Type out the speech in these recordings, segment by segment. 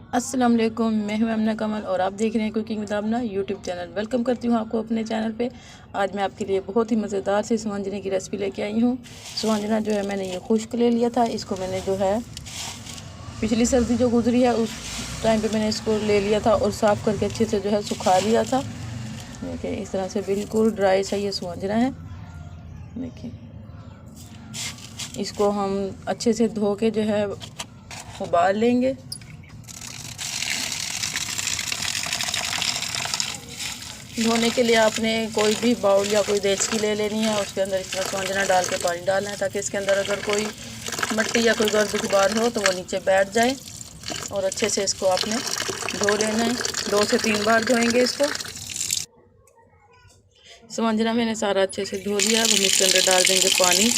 अस्सलाम वालेकुम, मैं हूं अमना कमल और आप देख रहे हैं cooking with Aamna YouTube channel. Welcome करती हूं आपको अपने चैनल पे। आज मैं आपके लिए बहुत ही मज़ेदार सी सुहांजने की रेसिपी लेके आई हूं। सुहांजना जो है मैंने ये खुश्क ले लिया था, इसको मैंने जो है पिछली सर्दी जो गुजरी है उस टाइम पे मैंने इसको ले लिया था और साफ़ करके अच्छे से जो है सुखा लिया था। देखिए इस तरह से बिल्कुल ड्राई सा ये सुहांजना है। देखिए इसको हम अच्छे से धो के जो है उबाल लेंगे। धोने के लिए आपने कोई भी बाउल या कोई देचकी ले लेनी है, उसके अंदर इतना सुहांजना डाल के पानी डालना है ताकि इसके अंदर अगर कोई मिट्टी या कोई गर्द गुबार हो तो वो नीचे बैठ जाए। और अच्छे से इसको आपने धो लेना है, 2 से 3 बार धोएंगे इसको। सुहांजना मैंने सारा अच्छे से धो लिया। अब हम इसके अंदर डाल देंगे पानी।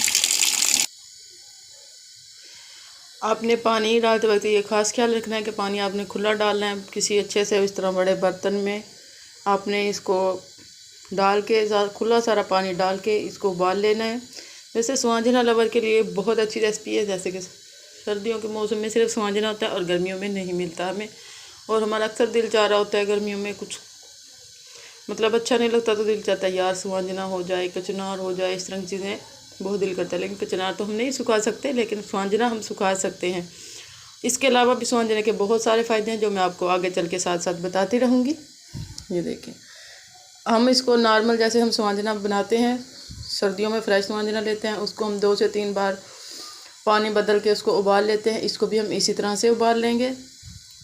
आपने पानी डालते वक्त ये खास ख्याल रखना है कि पानी आपने खुला डालना है। किसी अच्छे से इस तरह बड़े बर्तन में आपने इसको डाल के खुला सारा पानी डाल के इसको उबाल लेना है। वैसे सुहांजना लवर के लिए बहुत अच्छी रेसिपी है, जैसे कि सर्दियों के मौसम में सिर्फ सुहांजना होता है और गर्मियों में नहीं मिलता हमें। और हमारा अक्सर दिल चाह रहा होता है गर्मियों में कुछ मतलब अच्छा नहीं लगता तो दिल चाहता है यार सुहांजना हो जाए, कचनार हो जाए, इस तरह की चीज़ें बहुत दिल करता है। लेकिन कचनार तो हम नहीं सुखा सकते, लेकिन सुहांजना हम सुखा सकते हैं। इसके अलावा भी सुहांजने के बहुत सारे फ़ायदे हैं जो मैं आपको आगे चल के साथ साथ बताती रहूँगी। ये देखें, हम इसको नॉर्मल जैसे हम सुहांजना बनाते हैं, सर्दियों में फ्रेश सुहांजना लेते हैं, उसको हम 2 से 3 बार पानी बदल के उसको उबाल लेते हैं। इसको भी हम इसी तरह से उबाल लेंगे।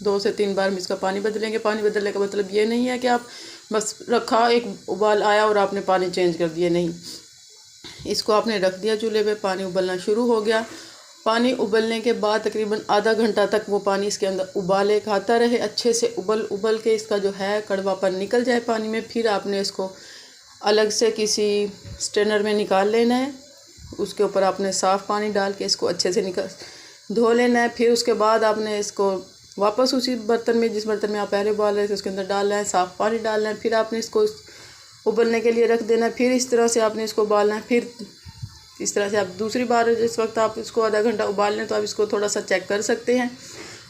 2 से 3 बार हम इसका पानी बदलेंगे। पानी बदलने का मतलब ये नहीं है कि आप बस रखा, एक उबाल आया और आपने पानी चेंज कर दिया, नहीं। इसको आपने रख दिया चूल्हे पे, पानी उबलना शुरू हो गया। पानी उबलने के बाद तकरीबन आधा घंटा तक वो पानी इसके अंदर उबाले खाता रहे, अच्छे से उबल के इसका जो है कड़वापन निकल जाए पानी में। फिर आपने इसको अलग से किसी स्ट्रेनर में निकाल लेना है। उसके ऊपर आपने साफ़ पानी डाल के इसको अच्छे से धो लेना है। फिर उसके बाद आपने इसको वापस उसी बर्तन में, जिस बर्तन में आप पहले उबाल रहे थे, उसके अंदर डालना है, साफ़ पानी डालना है। फिर आपने इसको उबलने के लिए रख देना है। फिर इस तरह से आपने इसको उबालना है। फिर इस तरह से आप दूसरी बार जिस वक्त आप इसको आधा घंटा उबाल लें तो आप इसको थोड़ा सा चेक कर सकते हैं।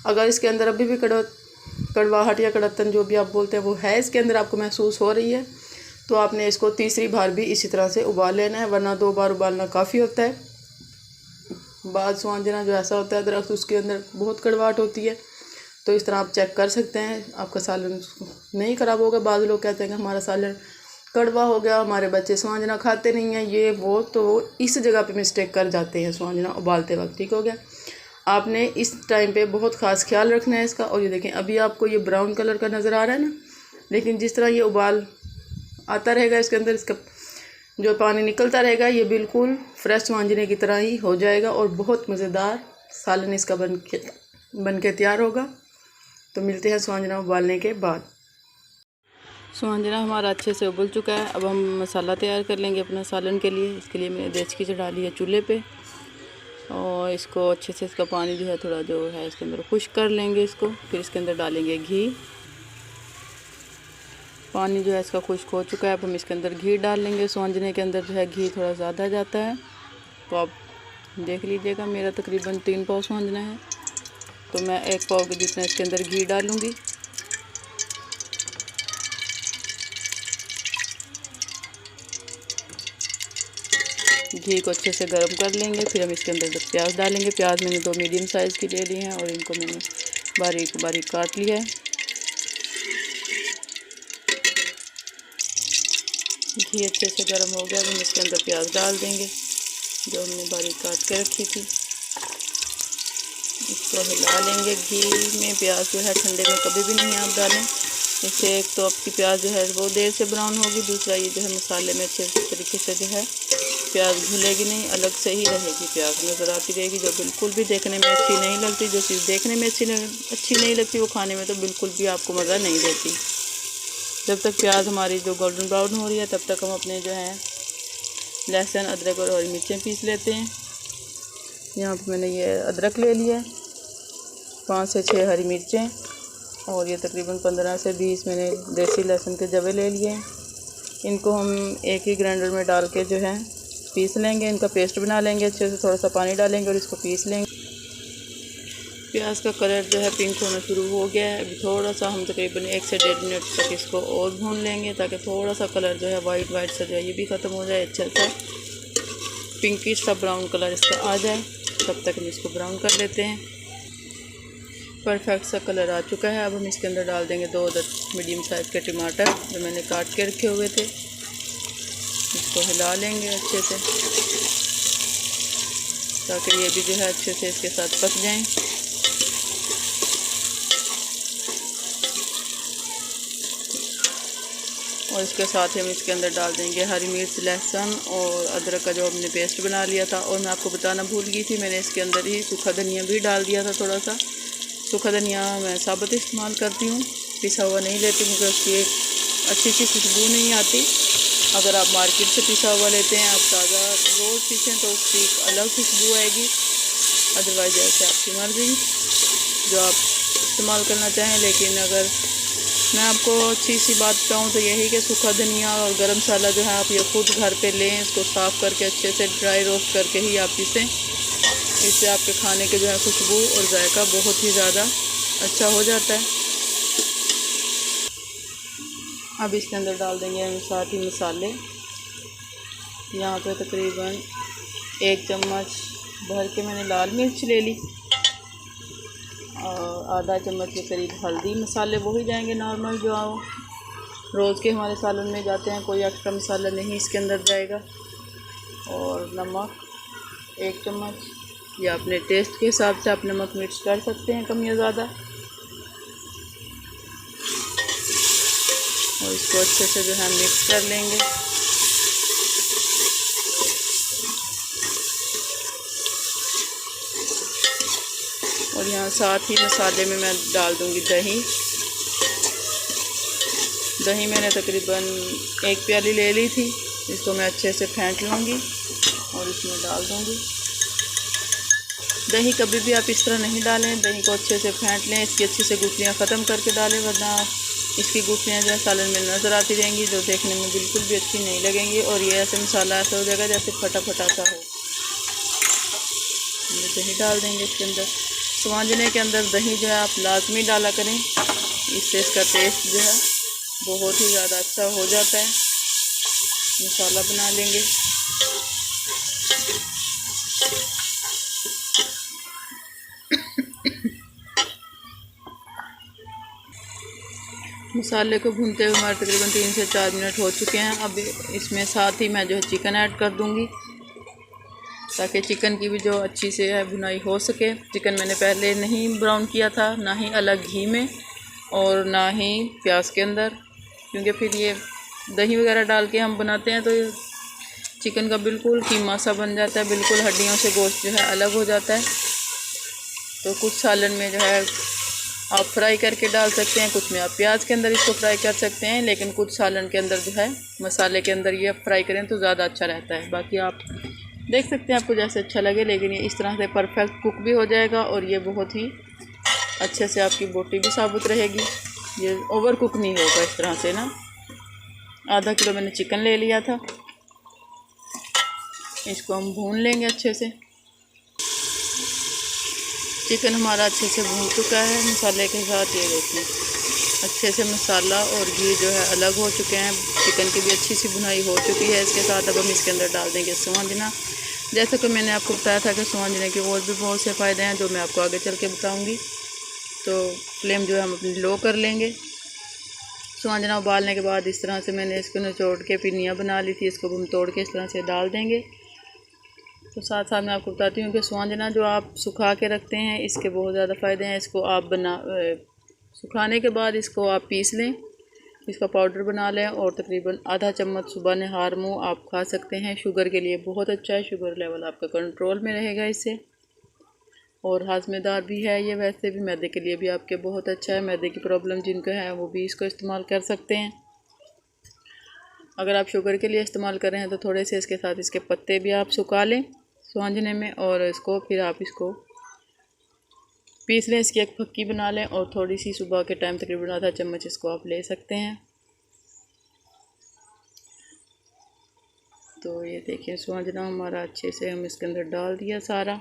अगर इसके अंदर अभी भी कड़वाहट या कड़तन जो भी आप बोलते हैं वो है इसके अंदर आपको महसूस हो रही है, तो आपने इसको तीसरी बार भी इसी तरह से उबाल लेना है, वरना 2 बार उबालना काफ़ी होता है। बाद सुहांजना जो ऐसा होता है दरख्त, उसके अंदर बहुत कड़वाहट होती है, तो इस तरह आप चेक कर सकते हैं। आपका सालन नहीं ख़राब होगा। बाद लोग कहते हैं कि हमारा सालन कड़वा हो गया, हमारे बच्चे सुहांजना खाते नहीं हैं, ये वो, तो इस जगह पे मिस्टेक कर जाते हैं सुहांजना उबालते वक्त। ठीक हो गया। आपने इस टाइम पे बहुत ख़ास ख्याल रखना है इसका। और ये देखें, अभी आपको ये ब्राउन कलर का नज़र आ रहा है ना, लेकिन जिस तरह ये उबाल आता रहेगा इसके अंदर, इसका जो पानी निकलता रहेगा, ये बिल्कुल फ्रेश सुहांजने की तरह ही हो जाएगा और बहुत मज़ेदार सालन इसका बन के तैयार होगा। तो मिलते हैं सुहांजना उबालने के बाद। सुहांजना हमारा अच्छे से उबल चुका है। अब हम मसाला तैयार कर लेंगे अपना सालन के लिए। इसके लिए मैंने देचकी से डाली है चूल्हे पे और इसको अच्छे से, इसका पानी जो है थोड़ा जो है इसके अंदर खुश्क कर लेंगे इसको। फिर इसके अंदर डालेंगे घी। पानी जो है इसका खुश्क हो चुका है। अब हम इसके अंदर घी डाल लेंगे। सुहांजने के अंदर जो है घी थोड़ा ज़्यादा जाता है, तो आप देख लीजिएगा। मेरा तकरीबन 3 पाव सुहांजना है, तो मैं 1 पाव के जितना इसके अंदर घी डालूँगी। घी को अच्छे से गर्म कर लेंगे। फिर हम इसके अंदर प्याज डालेंगे। प्याज मैंने 2 मीडियम साइज़ की ले ली हैं और इनको मैंने बारीक बारीक काट लिया है। घी अच्छे से गर्म हो गया, हम इसके अंदर प्याज डाल देंगे जो हमने बारीक काट के रखी थी। इसको हिला लेंगे। घी में प्याज जो है ठंडे में कभी भी नहीं आप डालें, इससे एक तो आपकी प्याज जो है वो देर से ब्राउन होगी, दूसरा ये जो है मसाले में अच्छे तरीके से जो है प्याज घुलेगी नहीं, अलग से ही रहेगी। प्याज नज़र आती रहेगी, जो बिल्कुल भी देखने में अच्छी नहीं लगती। जो चीज़ देखने में अच्छी नहीं लगती वो खाने में तो बिल्कुल भी आपको मज़ा नहीं देती। जब तक प्याज हमारी जो गोल्डन ब्राउन हो रही है तब तक हम अपने जो है लहसुन, अदरक और हरी मिर्चें पीस लेते हैं। यहाँ पर मैंने ये अदरक ले लिया, 5 से 6 हरी मिर्चें और ये तकरीबन 15 से 20 मैंने देसी लहसुन के जवे ले लिए हैं। इनको हम एक ही ग्राइंडर में डाल के जो है पीस लेंगे। इनका पेस्ट बना लेंगे अच्छे से। थोड़ा सा पानी डालेंगे और इसको पीस लेंगे। प्याज का कलर जो है पिंक होना शुरू हो गया है। अभी थोड़ा सा हम तकरीबन 1 से 1.5 मिनट तक इसको और भून लेंगे, ताकि थोड़ा सा कलर जो है वाइट सा जो है ये भी ख़त्म हो जाए, अच्छा सा पिंकिश सा ब्राउन कलर इसका आ जाए। तब तक हम इसको ब्राउन कर लेते हैं। परफेक्ट सा कलर आ चुका है। अब हम इसके अंदर डाल देंगे 2 मीडियम साइज़ के टमाटर जो मैंने काट के रखे हुए थे। इसको हिला लेंगे अच्छे से, ताकि ये भी जो है अच्छे से इसके साथ पक जाएं। और इसके साथ ही हम इसके अंदर डाल देंगे हरी मिर्च, लहसुन और अदरक का जो हमने पेस्ट बना लिया था। और मैं आपको बताना भूल गई थी, मैंने इसके अंदर ही सूखा धनिया भी डाल दिया था। थोड़ा सा सूखा धनिया मैं साबुत इस्तेमाल करती हूँ, पिसा हुआ नहीं लेती, क्योंकि उसकी एक अच्छी सी खुशबू नहीं आती। अगर आप मार्केट से पिसा हुआ लेते हैं, आप ताज़ा रोज़ पीसें तो उसकी एक अलग खुशबू आएगी। अदरवाइज़ ऐसे आपकी मर्ज़ी जो आप इस्तेमाल करना चाहें। लेकिन अगर मैं आपको अच्छी सी बात बताऊँ तो यही कि सूखा धनिया और गरम मसाला जो है आप ये खुद घर पे लें, इसको साफ़ करके अच्छे से ड्राई रोस्ट करके ही आप पीसें। इससे आपके खाने के जो है खुशबू और जायका बहुत ही ज़्यादा अच्छा हो जाता है। अब इसके अंदर डाल देंगे हम साथ ही मसाले। यहाँ पे तकरीबन 1 चम्मच भर के मैंने लाल मिर्च ले ली और आधा चम्मच के करीब हल्दी। मसाले वो ही जाएंगे नॉर्मल जो रोज़ के हमारे सालन में जाते हैं, कोई एक्स्ट्रा मसाला नहीं इसके अंदर जाएगा। और नमक 1 चम्मच, या अपने टेस्ट के हिसाब से आप नमक मिर्च कर सकते हैं कम या ज़्यादा। और इसको अच्छे से जो है मिक्स कर लेंगे। और यहाँ साथ ही मसाले में मैं डाल दूँगी दही। दही मैंने तकरीबन 1 प्याली ले ली थी, इसको मैं अच्छे से फेंट लूँगी और इसमें डाल दूँगी। दही कभी भी आप इस तरह नहीं डालें, दही को अच्छे से फेंट लें, इसकी अच्छी से गुठलियाँ ख़त्म करके डालें, वरना इसकी गुठलियाँ जो है सालन में नज़र आती रहेंगी, जो देखने में बिल्कुल भी अच्छी नहीं लगेंगी। और ये ऐसे मसाला ऐसा हो जाएगा जैसे फटा फटा सा हो। ये दही डाल देंगे इसके अंदर। स्वांजने के अंदर दही जो है आप लाजमी डाला करें, इससे इसका टेस्ट जो है बहुत ही ज़्यादा अच्छा हो जाता है। मसाला बना लेंगे। मसाले को भूनते हुए हमारे तकरीबन 3 से 4 मिनट हो चुके हैं। अब इसमें साथ ही मैं जो है चिकन ऐड कर दूंगी, ताकि चिकन की भी जो अच्छी से है भुनाई हो सके। चिकन मैंने पहले नहीं ब्राउन किया था, ना ही अलग घी में और ना ही प्याज के अंदर, क्योंकि फिर ये दही वगैरह डाल के हम बनाते हैं तो चिकन का बिल्कुल कीमा सा बन जाता है, बिल्कुल हड्डियों से गोश्त जो है अलग हो जाता है। तो कुछ सालन में जो है आप फ्राई करके डाल सकते हैं, कुछ में आप प्याज के अंदर इसको फ्राई कर सकते हैं, लेकिन कुछ सालन के अंदर जो है मसाले के अंदर ये फ्राई करें तो ज़्यादा अच्छा रहता है। बाकी आप देख सकते हैं आपको जैसे अच्छा लगे, लेकिन ये इस तरह से परफेक्ट कुक भी हो जाएगा और ये बहुत ही अच्छे से आपकी बोटी भी साबुत रहेगी। ये ओवर कुक नहीं होगा इस तरह से ना। आधा किलो मैंने चिकन ले लिया था, इसको हम भून लेंगे अच्छे से। चिकन हमारा अच्छे से भून चुका है मसाले के साथ। ये देखिए अच्छे से मसाला और घी जो है अलग हो चुके हैं, चिकन की भी अच्छी सी भुनाई हो चुकी है इसके साथ। अब हम इसके अंदर डाल देंगे स्वांजना। जैसा कि मैंने आपको बताया था कि स्वांजने के और भी बहुत से फ़ायदे हैं, जो मैं आपको आगे चल के बताऊँगी। तो फ्लेम जो है हम अपनी लो कर लेंगे। स्वांजना उबालने के बाद इस तरह से मैंने इसको निचोड़ के पिनियाँ बना ली थी, इसको हम तोड़ के इस तरह से डाल देंगे। तो साथ साथ मैं आपको बताती हूँ कि स्वांजना जो आप सुखा के रखते हैं इसके बहुत ज़्यादा फ़ायदे हैं। इसको आप सुखाने के बाद इसको आप पीस लें, इसका पाउडर बना लें और तकरीबन आधा चम्मच सुबह नहार मुँह आप खा सकते हैं। शुगर के लिए बहुत अच्छा है, शुगर लेवल आपका कंट्रोल में रहेगा इससे। और हाजमेदार भी है ये, वैसे भी मैदे के लिए भी आपके बहुत अच्छा है। मैदे की प्रॉब्लम जिनको है वो भी इसको इस्तेमाल कर सकते हैं। अगर आप शुगर के लिए इस्तेमाल कर रहे हैं तो थोड़े से इसके साथ इसके पत्ते भी आप सुखा लें स्वांजने में, और इसको फिर आप इसको पीस लें, इसकी एक फक्की बना लें और थोड़ी सी सुबह के टाइम तकरीबन आधा चम्मच इसको आप ले सकते हैं। तो ये देखिए स्वांजना हमारा अच्छे से हम इसके अंदर डाल दिया सारा।